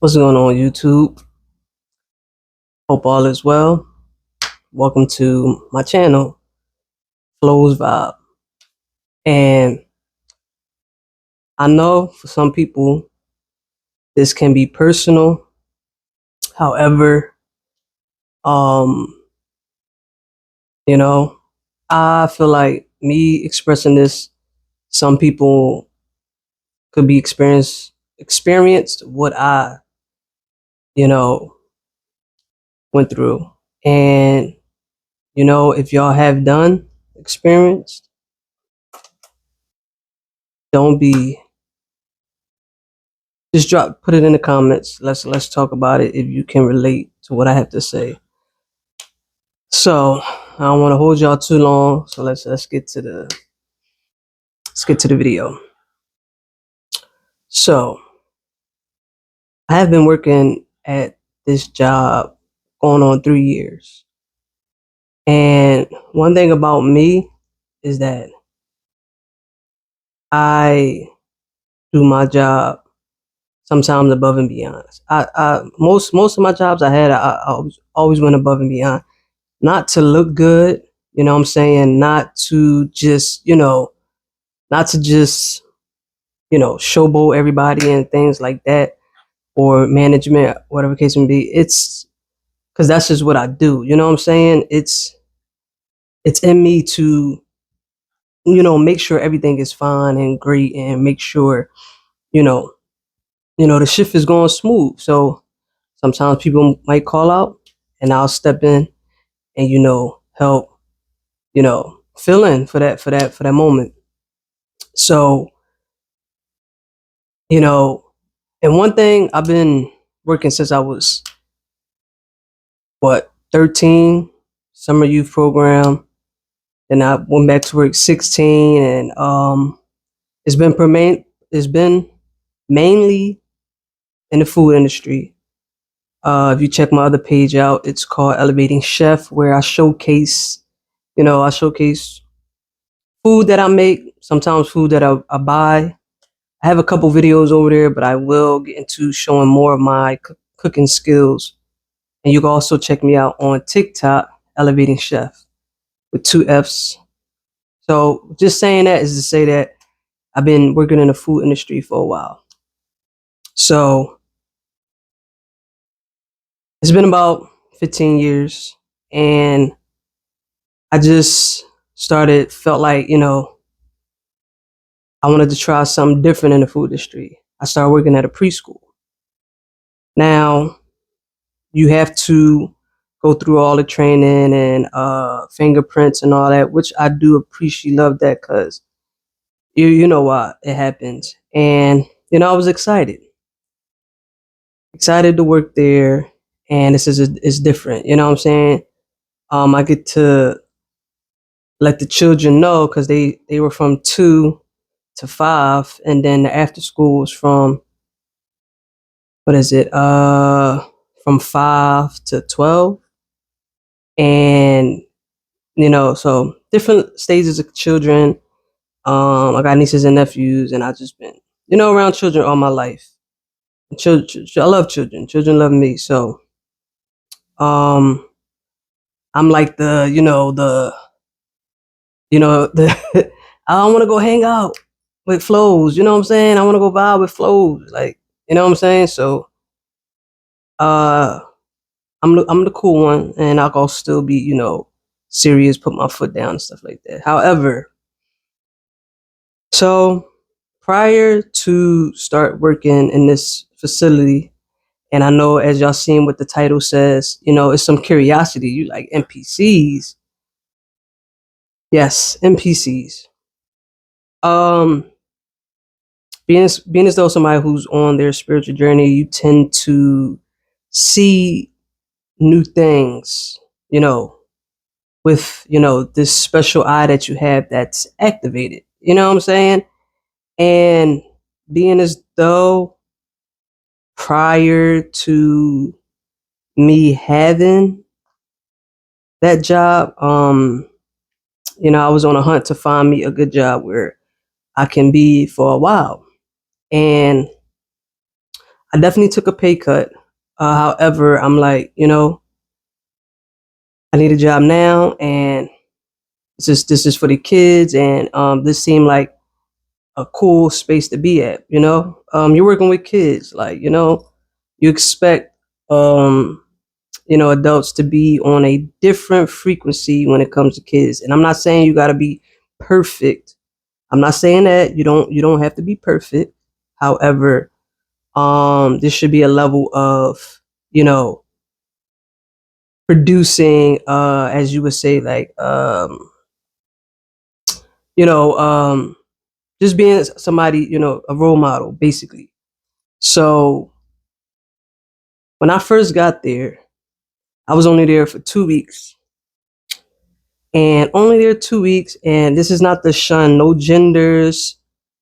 What's going on, YouTube? Hope all is well. Welcome to my channel, Flowzvibe. And I know for some people this can be personal. However, um, you know, I feel like me expressing this, some people could be experienced what I, you know, went through. And, if y'all have done experienced, don't be just put it in the comments. Let's talk about it if you can relate to what I have to say. So I don't want to hold y'all too long. So let's get to the video. So I have been working at this job going on 3 years. And one thing about me is that I do my job sometimes above and beyond. Most of my jobs I always went above and beyond. Not to look good, you know what I'm saying? Not to just, showboat everybody and things like that, or management, whatever case may be. It's because that's just what I do. You know what I'm saying? It's in me to, make sure everything is fine and great, and make sure, you know, the shift is going smooth. So sometimes people might call out, and I'll step in and help, fill in for that moment. So, and one thing, I've been working since I was 13, summer youth program. Then I went back to work 16, and it's been mainly in the food industry. If you check my other page out, it's called Elevating Chef, where I showcase food that I make, sometimes food that I buy. I have a couple videos over there, but I will get into showing more of my cooking skills. And you can also check me out on TikTok, Elevating Chef, with 2 F's. So just saying that is to say that I've been working in the food industry for a while. So it's been about 15 years, and I just felt like, I wanted to try something different in the food industry. I started working at a preschool. Now, you have to go through all the training and fingerprints and all that, which I do appreciate, love that, because you know why it happens. And I was excited to work there, and it's different. You know what I'm saying? I get to let the children know, because they were from 2 to 5, and then the after school was from, what is it? From 5 to 12, and so different stages of children. I got nieces and nephews, and I just been around children all my life. Children, I love children. Children love me. So um, I'm like the I want to go hang out with Flows. You know what I'm saying? I want to go vibe with Flows. Like, you know what I'm saying? So uh, I'm the cool one, and I'll go still be serious, put my foot down and stuff like that. However, so prior to start working in this facility, and I know, as y'all seen what the title says, it's some curiosity. You like NPCs? Yes, NPCs. Um, being as though somebody who's on their spiritual journey, you tend to see new things, with this special eye that you have that's activated. You know what I'm saying? And being as though prior to me having that job, I was on a hunt to find me a good job where I can be for a while. And I definitely took a pay cut. However, I'm like, I need a job now, and this is for the kids, and this seemed like a cool space to be at. You're working with kids, like you expect adults to be on a different frequency when it comes to kids. And I'm not saying you got to be perfect. I'm not saying that you don't have to be perfect. However, there should be a level of you know producing, as you would say, like you know um just being somebody, a role model, basically. So when I first got there, I was only there for 2 weeks, and only there 2 weeks. And this is not to shun no genders,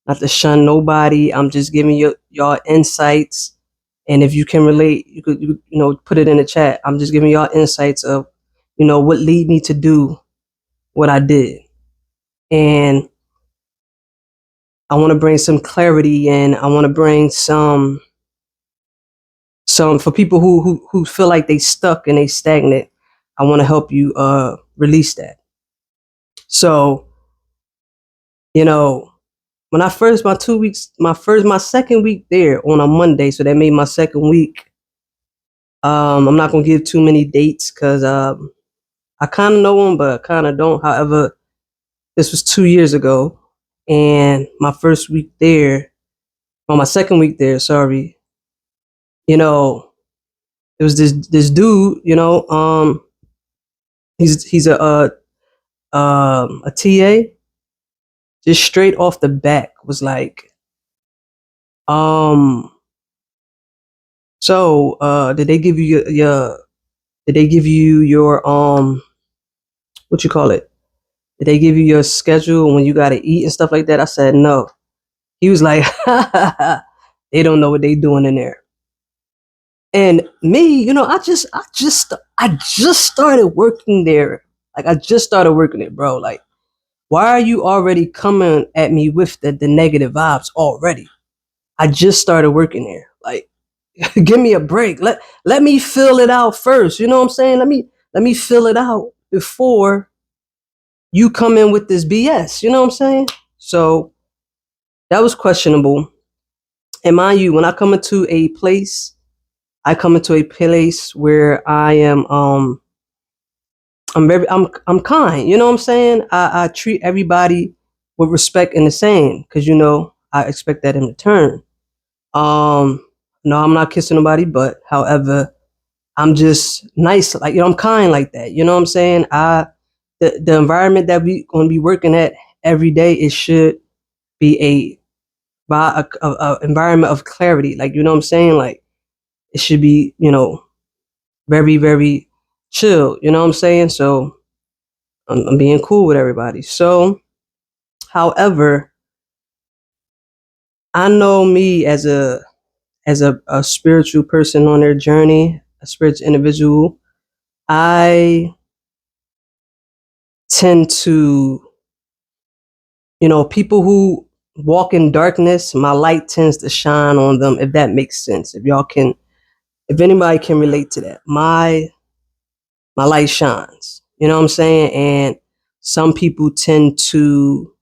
not to shun nobody. I'm just giving y'all insights, and if you can relate, you could put it in the chat. I'm just giving y'all insights of what lead me to do what I did, and I want to bring some clarity, and I want to bring some for people who feel like they stuck and they stagnant. I want to help you release that. So you know when I first, my 2 weeks, my second week there on a Monday, so that made my second week. I'm not gonna give too many dates because I kind of know them, but kind of don't. However, this was 2 years ago, and my first week there, or my second week there, sorry. You know, it was this dude. He's a TA. Just straight off the back was like, um, so did they give you your did they give you your what you call it? Did they give you your schedule when you got to eat and stuff like that? I said no. He was like, they don't know what they doing in there. And me, I just started working there. Like I just started working it, bro. Like, why are you already coming at me with the negative vibes already? I just started working there. Like, give me a break. Let me fill it out first. You know what I'm saying? Let me fill it out before you come in with this BS. You know what I'm saying? So that was questionable. And mind you, when I come into a place, I come into a place where I'm kind. You know what I'm saying? I treat everybody with respect and the same, because I expect that in return. No, I'm not kissing nobody, but however, I'm just nice, like I'm kind like that. You know what I'm saying? The environment that we gonna be working at every day, it should be a environment of clarity. Like you know what I'm saying? Like it should be very very chill. You know what I'm saying? So I'm being cool with everybody. So, however, I know me as a spiritual person on their journey, a spiritual individual. I tend to, people who walk in darkness, my light tends to shine on them, if that makes sense. If anybody can relate to that, my light shines. You know what I'm saying? And some people tend to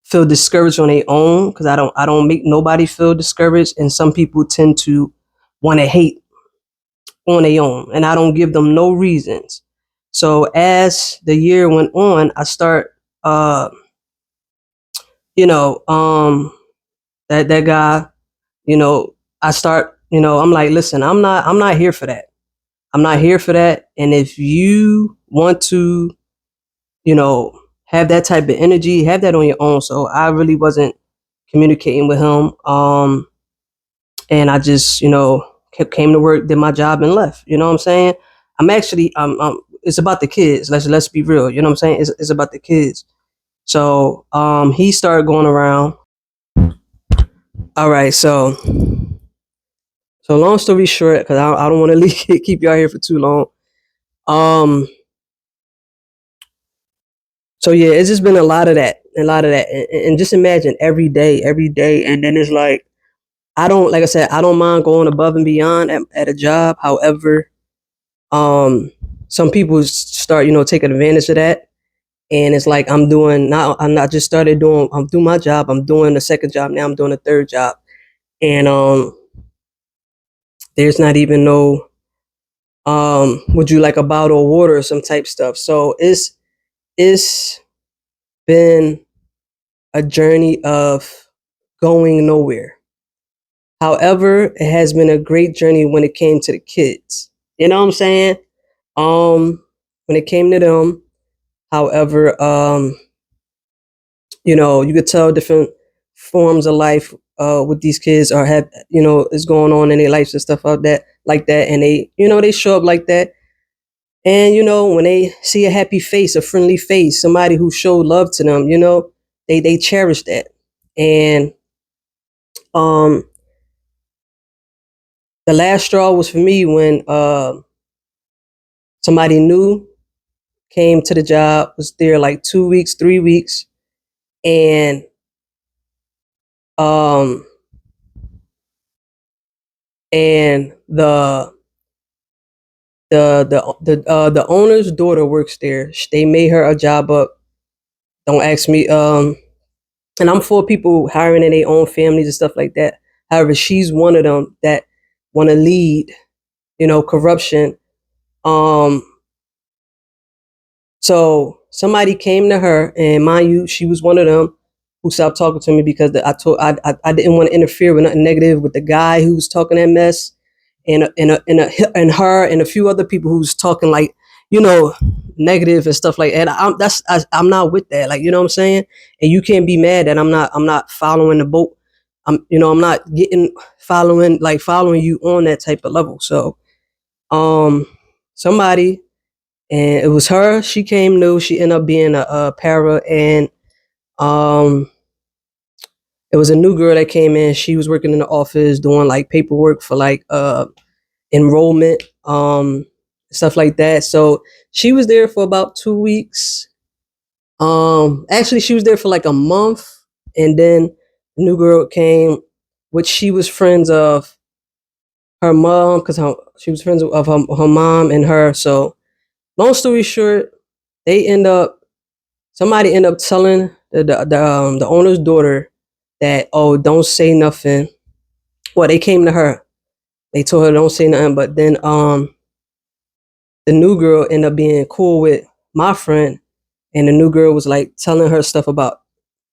feel discouraged on their own, because I don't make nobody feel discouraged, and some people tend to want to hate on their own, and I don't give them no reasons. So as the year went on, I start you know that guy, I start, I'm like, listen, I'm not here for that. I'm not here for that. And if you want to, you know have that type of energy, have that on your own. So I really wasn't communicating with him. And I just, came to work, did my job, and left. You know what I'm saying? I'm actually, it's about the kids. Let's be real. You know what I'm saying? It's about the kids. So, he started going around. All right. So long story short, because I don't want to keep y'all here for too long. Um, so yeah, it's just been a lot of that, and just imagine every day, and then it's like I don't, like I said, I don't mind going above and beyond at a job. However, um, some people start, taking advantage of that. And it's like I'm not just started doing, I'm doing my job. I'm doing the second job. Now I'm doing the third job. And, there's not even no, would you like a bottle of water or some type stuff. So it's been a journey of going nowhere. However, it has been a great journey when it came to the kids. You know what I'm saying? When it came to them, however, you could tell different forms of life with these kids are have is going on in their lives and stuff like that, and they show up like that. And when they see a happy face, a friendly face, somebody who showed love to them, they cherish that. And um the last straw was for me when somebody new came to the job, was there like 2 weeks, 3 weeks, and um and the owner's daughter works there. They made her a job up. Don't ask me. And I'm for people hiring in their own families and stuff like that. However, she's one of them that want to lead, corruption. Um, so somebody came to her, and mind you, she was one of them who stopped talking to me because I didn't want to interfere with nothing negative with the guy who was talking that mess, and her and a few other people who's talking like you know negative and stuff like that. I'm not with that. Like, you know what I'm saying? And you can't be mad that I'm not following the boat. I'm not getting following you on that type of level. So um somebody, and it was her. She came new. She ended up being a para, and um it was a new girl that came in. She was working in the office doing like paperwork for like enrollment, stuff like that. So she was there for about 2 weeks. Actually, she was there for like a month, and then the new girl came, which she was friends of her mom because she was friends of her mom and her. So long story short, they end up somebody end up telling the owner's daughter that, oh, don't say nothing. Well, they came to her. They told her don't say nothing, but then the new girl ended up being cool with my friend, and the new girl was like telling her stuff about,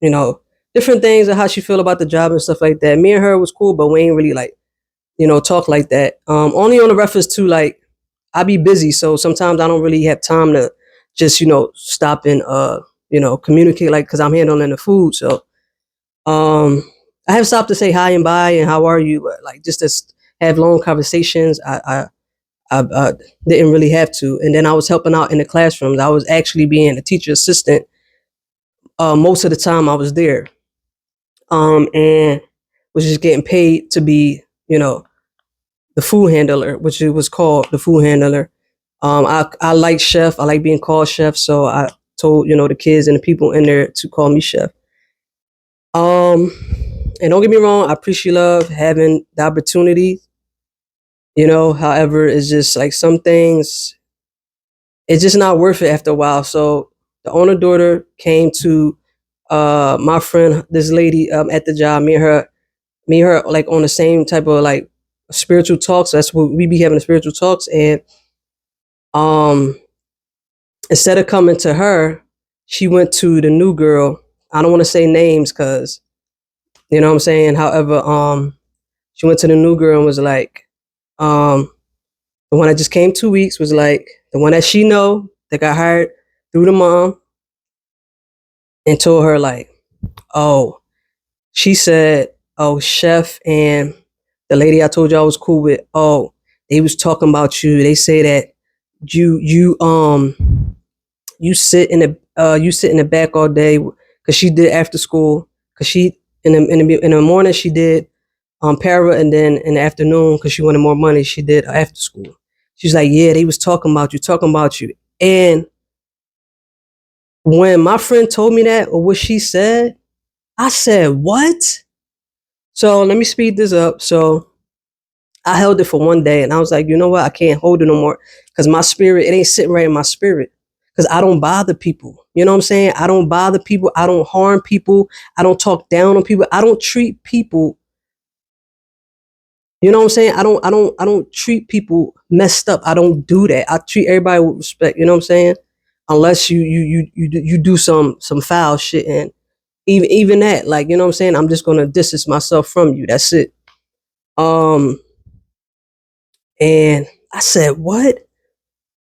you know, different things and how she feel about the job and stuff like that. Me and her was cool, but we ain't really like, talk like that. Only on the reference to like I be busy, so sometimes I don't really have time to just, stop and communicate like because I'm handling the food. So um I have stopped to say hi and bye and how are you, but like just to have long conversations, I didn't really have to. And then I was helping out in the classrooms. I was actually being a teacher assistant most of the time I was there, and was just getting paid to be, the food handler, which it was called the food handler. I like chef. I like being called chef, so I told the kids and the people in there to call me chef. Um, and don't get me wrong, I appreciate love having the opportunity. However, it's just like some things, it's just not worth it after a while. So the owner daughter came to my friend, this lady at the job. Me and her like on the same type of like spiritual talks. That's what we be having, the spiritual talks. And um instead of coming to her, she went to the new girl. I don't want to say names because you know what I'm saying. However, she went to the new girl and was like, um, the one that just came 2 weeks was like the one that she know that got hired through the mom, and told her like, oh, she said, oh, chef and the lady I told you I was cool with, oh, they was talking about you. They say that you sit in the back all day because she did after school, because she in the morning she did para, and then in the afternoon because she wanted more money she did after school. She's like, yeah, they was talking about you. And when my friend told me that or what she said, I said, what? So let me speed this up. So I held it for one day and I was like, you know what? I can't hold it no more because my spirit, it ain't sitting right in my spirit because I don't bother people. You know what I'm saying? I don't bother people. I don't harm people. I don't talk down on people. I don't treat people. You know what I'm saying? I don't treat people messed up. I don't do that. I treat everybody with respect. You know what I'm saying? Unless you do some foul shit, and even that, like, you know what I'm saying? I'm just gonna distance myself from you. That's it. Um, and I said, what?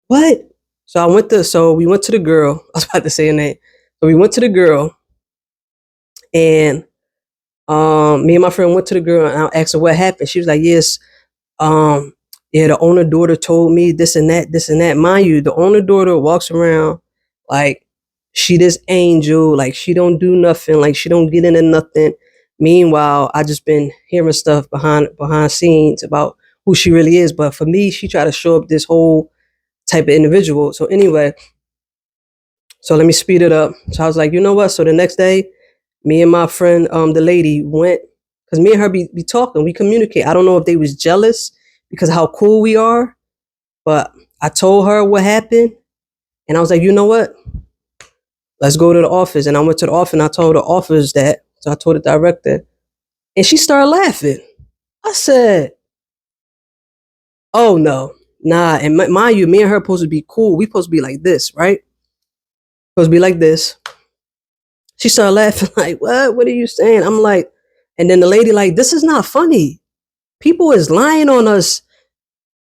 What? So we went to the girl. I was about to say her name. So we went to the girl, and me and my friend went to the girl, and I asked her what happened. She was like, yes, um, yeah, the owner daughter told me this and that, this and that. Mind you, the owner daughter walks around like she this angel, like she don't do nothing, like she don't get into nothing. Meanwhile, I just been hearing stuff behind scenes about who she really is. But for me, she tried to show up this whole type of individual. So anyway, so let me speed it up. So I was like, you know what? So the next day, me and my friend, the lady, went because me and her be talking. We communicate. I don't know if they was jealous because of how cool we are, but I told her what happened, and I was like, you know what? Let's go to the office. And I went to the office, and I told the office that. So I told the director, and she started laughing. I said, oh no, nah. And mind you, me and her supposed to be cool. We supposed to be like this, right? Supposed to be like this. She started laughing like, what? What are you saying? I'm like, and then the lady like, this is not funny. People is lying on us.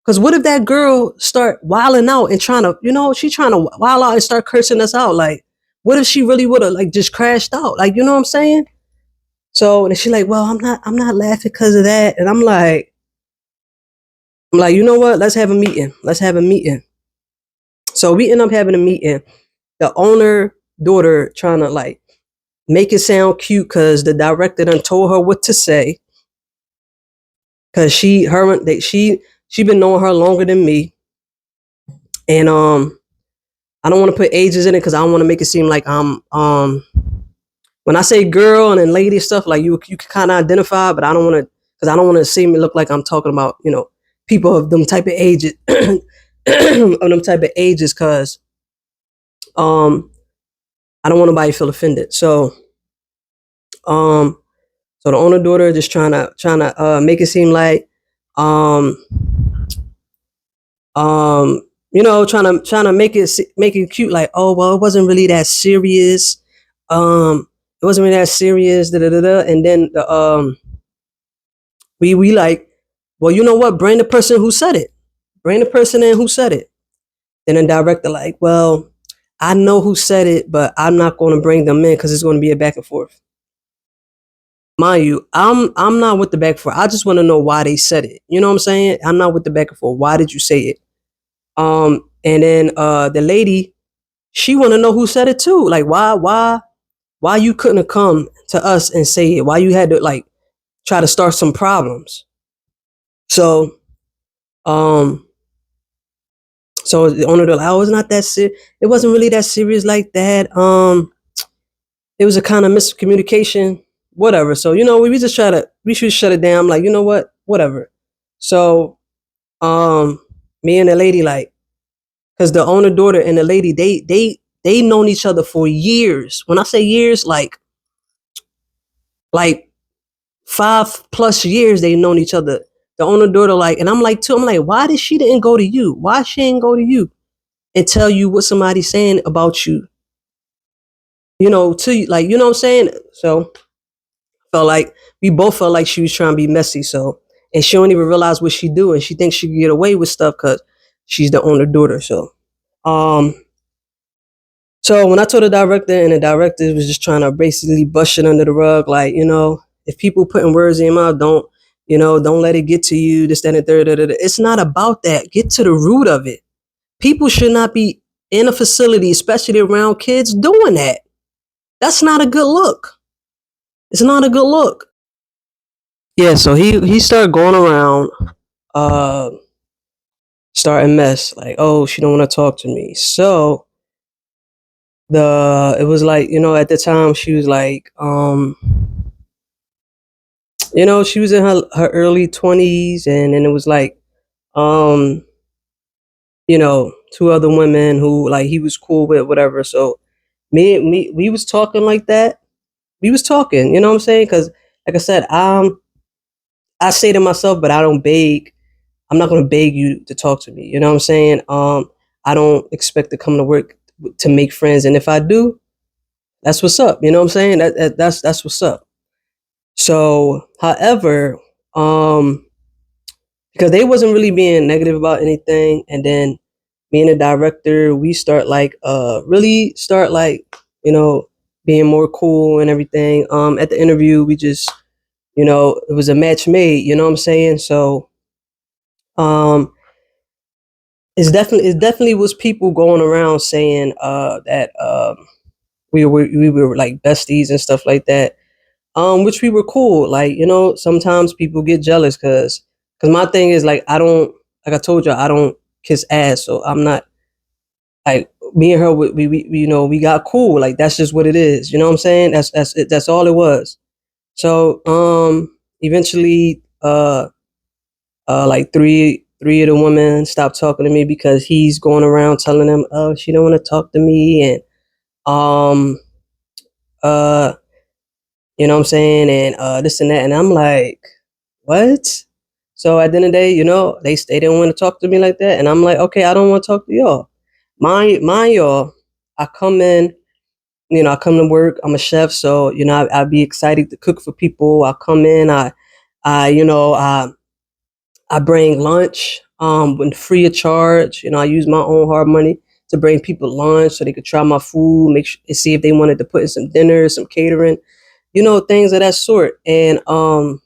Cause what if that girl start wilding out and trying to, she trying to wild out and start cursing us out? Like, what if she really would have like just crashed out? Like, you know what I'm saying? So and she like, well, I'm not laughing because of that. And I'm like, you know what? Let's have a meeting. Let's have a meeting. So we end up having a meeting. The owner daughter trying to like make it sound cute because the director done told her what to say. Cause she been knowing her longer than me, and I don't want to put ages in it because I don't want to make it seem like I'm when I say girl and then lady stuff, like you can kind of identify, but I don't want to because I don't want to seem look like I'm talking about people of them type of ages of them type of ages because um I don't want nobody to feel offended. Um so the owner daughter just trying to make it seem like um trying to make it cute, like, oh well, it wasn't really that serious. It wasn't really that serious. Da da da da. And then we like, well, you know what? Bring the person who said it. Bring the person in who said it. Then the director like, well, I know who said it, but I'm not going to bring them in because it's going to be a back and forth. Mind you, I'm not with the back and forth. I just want to know why they said it. You know what I'm saying? I'm not with the back and forth. Why did you say it? And then the lady, she want to know who said it too. Like, why you couldn't have come to us and say it? Why you had to like try to start some problems? So, um, so the owner of the like, oh, it's not that serious. It wasn't really that serious like that. It was a kind of miscommunication, whatever. So we should shut it down. I'm like, you know what, whatever. So, me and the lady like, because the owner daughter and the lady they known each other for years. When I say years, like 5+ years they known each other. The owner daughter like, and I'm like too. I'm like, why did she didn't go to you? Why she didn't go to you and tell you what somebody's saying about you? To you, like, you know what I'm saying? So felt like we both felt like she was trying to be messy. So and she don't even realize what she doing. She thinks she can get away with stuff because she's the owner daughter. Um, so when I told the director, and the director was just trying to basically brush it under the rug, like, if people putting words in your mouth, don't let it get to you, this, that, and the third. Da, da, da. It's not about that. Get to the root of it. People should not be in a facility, especially around kids, doing that. That's not a good look. It's not a good look. Yeah, so he started going around, uh, starting mess, like, oh, she don't want to talk to me. So it was like, at the time she was like, She was in her early 20s, and then it was like, um, two other women who like he was cool with, whatever. So we was talking like that. We was talking, you know what I'm saying? Because like I said, I say to myself, but I don't beg. I'm not gonna beg you to talk to me. You know what I'm saying? I don't expect to come to work to make friends, and if I do, that's what's up. You know what I'm saying? That's what's up. So, however, um, because they wasn't really being negative about anything, and then me and the director, we start like really start like you know being more cool and everything. At the interview, we just it was a match made. You know what I'm saying? So, um, it definitely was people going around saying that we were like besties and stuff like that. Which we were cool. Like, sometimes people get jealous because my thing is like I don't like I told you I don't kiss ass, so I'm not like me and her. We got cool. Like that's just what it is. You know what I'm saying? That's it. That's all it was. So eventually like three of the women stopped talking to me because he's going around telling them, oh, she don't want to talk to me, and um uh you know what I'm saying, and this and that, and I'm like, what? So at the end of the day, they didn't want to talk to me like that, and I'm like, okay, I don't want to talk to y'all. Mind y'all, I come in, I come to work. I'm a chef, so I'd be excited to cook for people. I come in, I you know I bring lunch when free of charge. I use my own hard money to bring people lunch so they could try my food, see if they wanted to put in some dinner, some catering, things of that sort. And I'm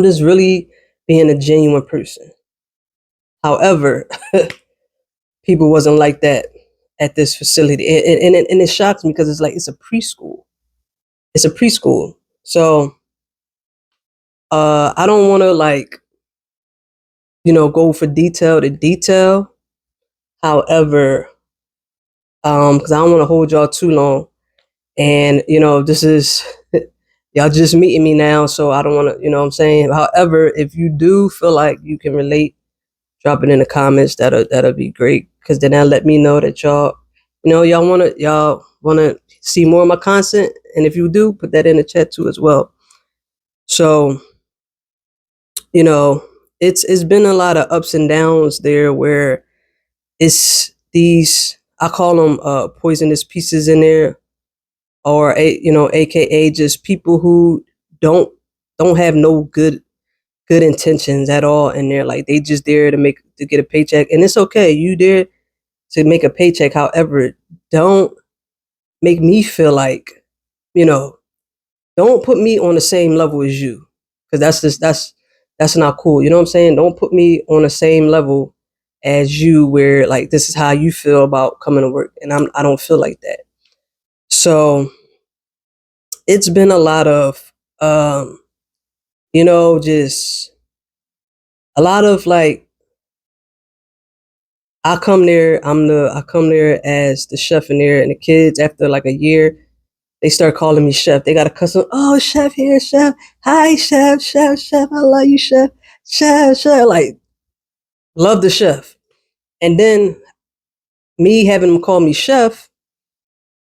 just really being a genuine person. However, people wasn't like that at this facility, and it shocks me because it's like it's a preschool. It's a preschool, so I don't want to like go for detail to detail. However, because I don't want to hold y'all too long, and this is y'all just meeting me now, so I don't want to, what I'm saying. However, if you do feel like you can relate, drop it in the comments. That'll be great because then that'll let me know that y'all wanna see more of my content, and if you do, put that in the chat too as well. So you know, it's been a lot of ups and downs there where it's these I call them poisonous pieces in there, or AKA just people who don't don't have no good intentions at all in there. Like they just there to get a paycheck, and it's okay. You there to make a paycheck. However, don't make me feel like, you know, don't put me on the same level as you, because that's not cool. You know what I'm saying? Don't put me on the same level as you, where like this is how you feel about coming to work, and I don't feel like that. So it's been a lot of just a lot of like I come there as the chef in there, and the kids after like a year they start calling me chef. They got a custom. Oh, chef here, chef. Hi, chef, chef, chef. I love you, chef, chef, chef. Like love the chef. And then me having them call me chef.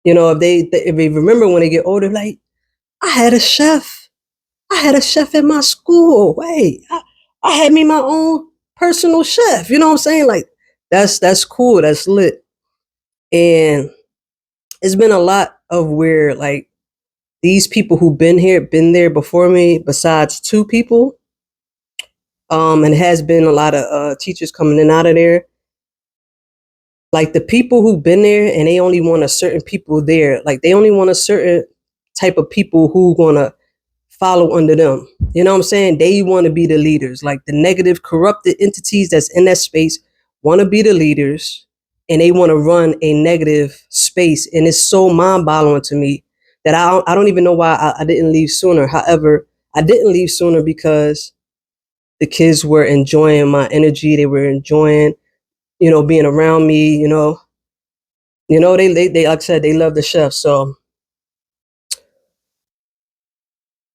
If they remember when they get older, like I had a chef. I had a chef at my school. Wait, I had me my own personal chef. You know what I'm saying? Like that's cool. That's lit. And it's been a lot of where like these people who've been there before me, besides two people, and has been a lot of teachers coming in and out of there. Like the people who've been there and they only want a certain people there. Like they only want a certain type of people who gonna follow under them. You know what I'm saying? They want to be the leaders. Like the negative, corrupted entities that's in that space want to be the leaders, and they want to run a negative space. And it's so mind-boggling to me that I don't even know why I didn't leave sooner. However, I didn't leave sooner because the kids were enjoying my energy. They were enjoying, being around me. They like I said, they love the chef. So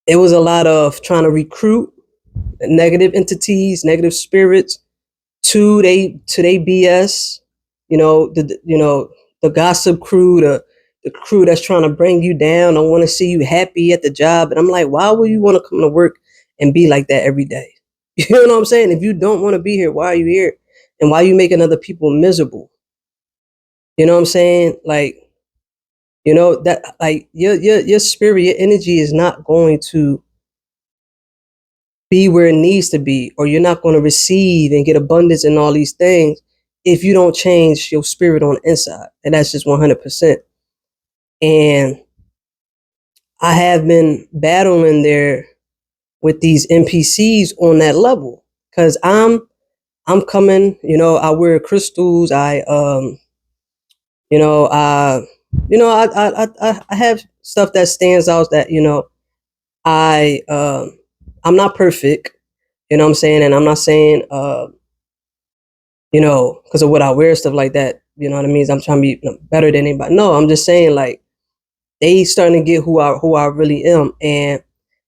it was a lot of trying to recruit negative entities, negative spirits to they BS. The gossip crew, the crew that's trying to bring you down. I want to see you happy at the job, and I'm like, why would you want to come to work and be like that every day? You know what I'm saying? If you don't want to be here, why are you here? And why are you making other people miserable? You know what I'm saying? Like, that like your spirit, your energy is not going to be where it needs to be, or you're not going to receive and get abundance and all these things if you don't change your spirit on the inside. And that's just 100%. And I have been battling there with these NPCs on that level because I'm coming. I wear crystals. You know, I, I have stuff that stands out that I I'm not perfect. You know what I'm saying, and I'm not saying because of what I wear, stuff like that. You know what I mean? I'm trying to be better than anybody. No, I'm just saying like they starting to get who I really am, and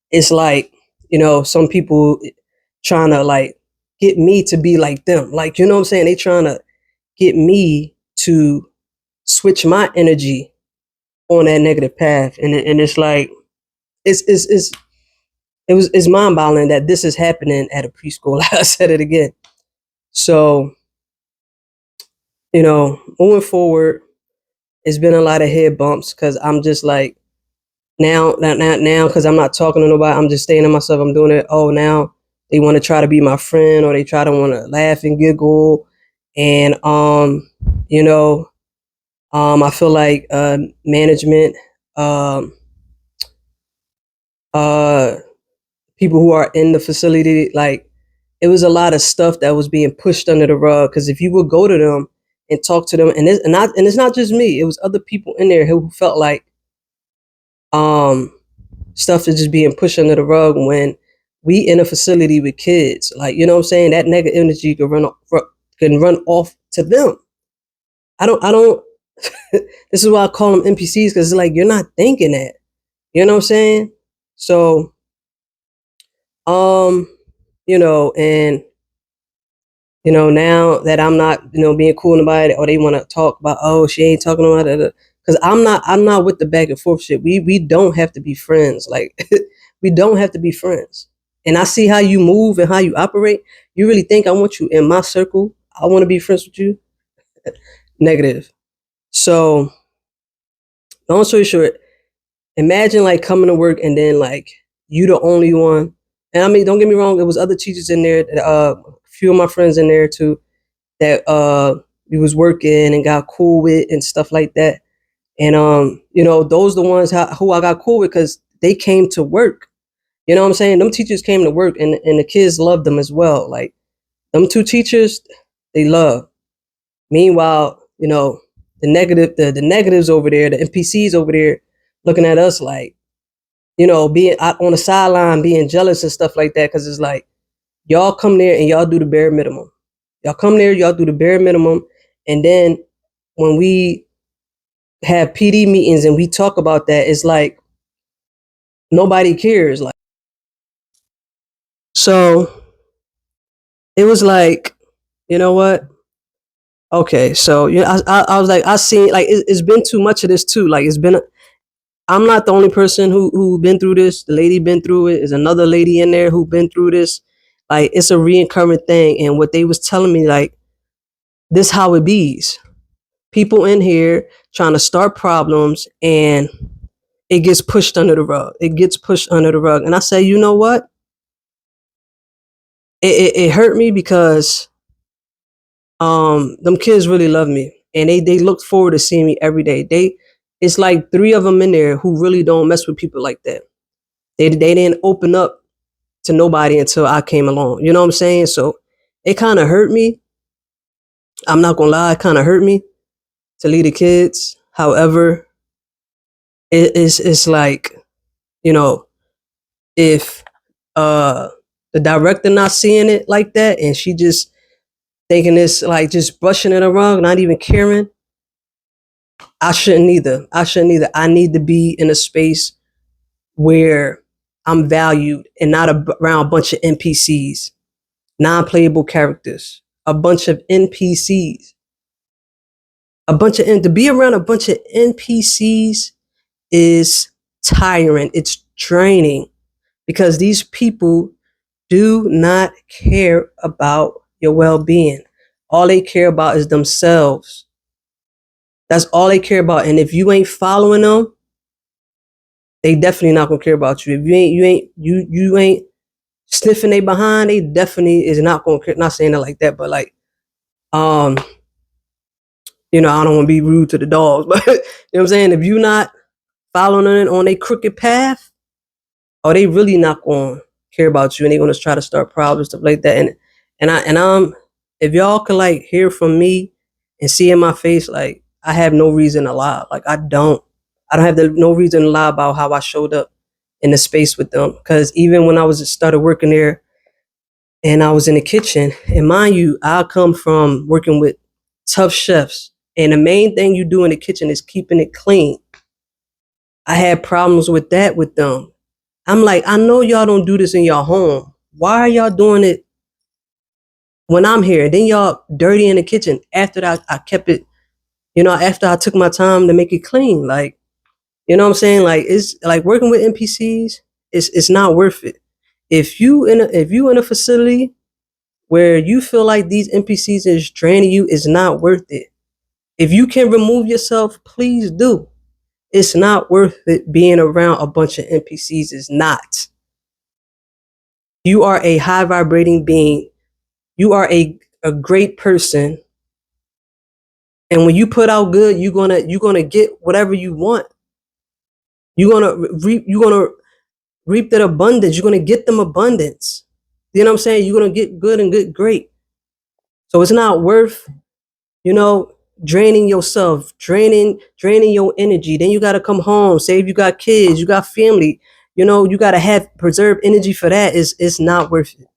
it's like some people trying to like get me to be like them. Like you know what I'm saying? They trying to get me to switch my energy on that negative path, and it's like it's it's mind boggling that this is happening at a preschool. I said it again. So moving forward, it's been a lot of head bumps because I'm just like now because I'm not talking to nobody. I'm just staying to myself. I'm doing it. Oh, now they want to try to be my friend, or they try to want to laugh and giggle, and I feel like management, um, uh, people who are in the facility, like it was a lot of stuff that was being pushed under the rug. Because if you would go to them and talk to them, and it's not just me, it was other people in there who felt like um stuff is just being pushed under the rug when we in a facility with kids. Like, you know what I'm saying? That negative energy can run off to them. I don't this is why I call them NPCs, because it's like you're not thinking that. You know what I'm saying? So, um, and now that I'm not, being cool about it, or they want to talk about, oh, she ain't talking about it, because I'm not with the back and forth shit. We don't have to be friends. Like, we don't have to be friends. And I see how you move and how you operate. You really think I want you in my circle? I want to be friends with you? Negative. So, long story short, imagine like coming to work and then like you the only one. And I mean, don't get me wrong, there was other teachers in there, a few of my friends in there too, that we was working and got cool with and stuff like that. And those the ones who I got cool with because they came to work. You know what I'm saying? Them teachers came to work, and the kids loved them as well. Like them two teachers, they love. Meanwhile, the negatives over there, the NPCs over there, looking at us like being out on the sideline, being jealous and stuff like that. Because it's like y'all come there and y'all do the bare minimum. Y'all come there, y'all do the bare minimum, and then when we have PD meetings and we talk about that, it's like nobody cares. Like, so it was like, you know what? Okay, so I was like, I seen like it's been too much of this too. Like it's been, I'm not the only person who been through this. The lady been through it. There's another lady in there who been through this. Like it's a reoccurring thing. And what they was telling me, like this how it bees. People in here trying to start problems, and it gets pushed under the rug. It gets pushed under the rug. And I say, you know what? It hurt me because them kids really love me, and they look forward to seeing me every day. It's like three of them in there who really don't mess with people like that. They didn't open up to nobody until I came along. You know what I'm saying? So it kind of hurt me. I'm not gonna lie, it kind of hurt me to leave the kids. However, it's like, you know, if the director not seeing it like that, and she just thinking it's like just brushing it around, not even caring, I shouldn't either. I need to be in a space where I'm valued and not around a bunch of NPCs, non-playable characters, a bunch of NPCs, to be around a bunch of NPCs is tiring. It's draining because these people do not care about your well-being. All they care about is themselves. That's all they care about. And if you ain't following them, they definitely not gonna care about you. If you ain't sniffing they behind, they definitely is not gonna care. Not saying it like that, but like, um, I don't want to be rude to the dogs, but you know what I'm saying. If you not following it on a crooked path, or they really not gonna care about you, and they gonna try to start problems, stuff like that. And if y'all could like hear from me and see in my face, like I have no reason to lie. Like I don't have no reason to lie about how I showed up in the space with them. Because even when I was started working there, and I was in the kitchen, and mind you, I come from working with tough chefs, and the main thing you do in the kitchen is keeping it clean. I had problems with that with them. I'm like, I know y'all don't do this in your home. Why are y'all doing it when I'm here? Then y'all dirty in the kitchen after that I kept it, after I took my time to make it clean. Like, you know what I'm saying? Like, it's like working with NPCs, it's not worth it. If you in a facility where you feel like these NPCs is draining you, it's not worth it. If you can remove yourself, please do. It's not worth it being around a bunch of NPCs. It's not. You are a high vibrating being. You are a great person. And when you put out good, you're gonna get whatever you want. You're gonna reap that abundance. You're gonna get them abundance. You know what I'm saying? You're gonna get good and get great. So it's not worth, you know, draining yourself, draining your energy. Then you gotta come home. Say if you got kids, you got family, you gotta have preserve energy for that. It's not worth it.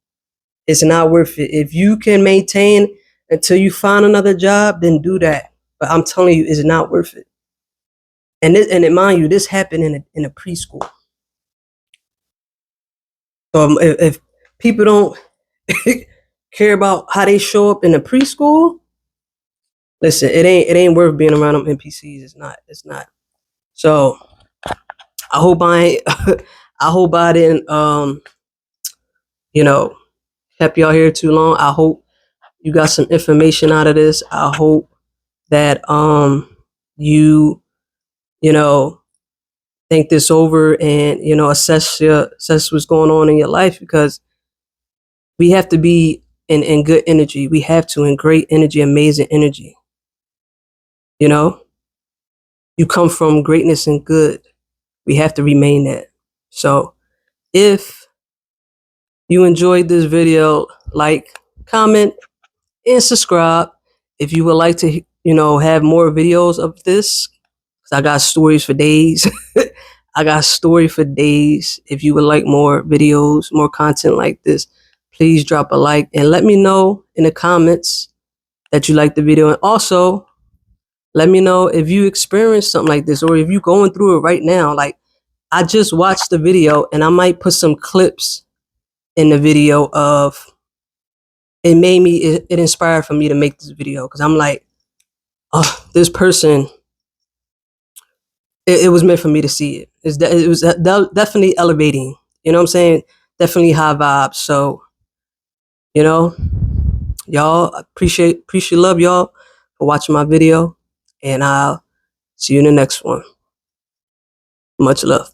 It's not worth it. If you can maintain until you find another job, then do that. But I'm telling you, it's not worth it. And mind you, this happened in a preschool. So if people don't care about how they show up in the preschool, listen, it ain't worth being around them NPCs. It's not. It's not. So I hope I ain't, I hope I didn't you know kept y'all here too long. I hope you got some information out of this. I hope that you you know think this over and assess what's going on in your life, because we have to be in good energy. We have to in great energy, amazing energy. You know, you come from greatness and good. We have to remain that. So if you enjoyed this video, like, comment, and subscribe. If you would like to, have more videos of this, 'cause I got stories for days. I got story for days. If you would like more videos, more content like this, please drop a like and let me know in the comments that you like the video. And also, let me know if you experienced something like this, or if you're going through it right now. Like, I just watched the video and I might put some clips in the video of it inspired for me to make this video, because I'm like, oh, this person, it was meant for me to see it. It was definitely elevating. You know what I'm saying? Definitely high vibes. So, you know, y'all, appreciate love y'all for watching my video, and I'll see you in the next one. Much love.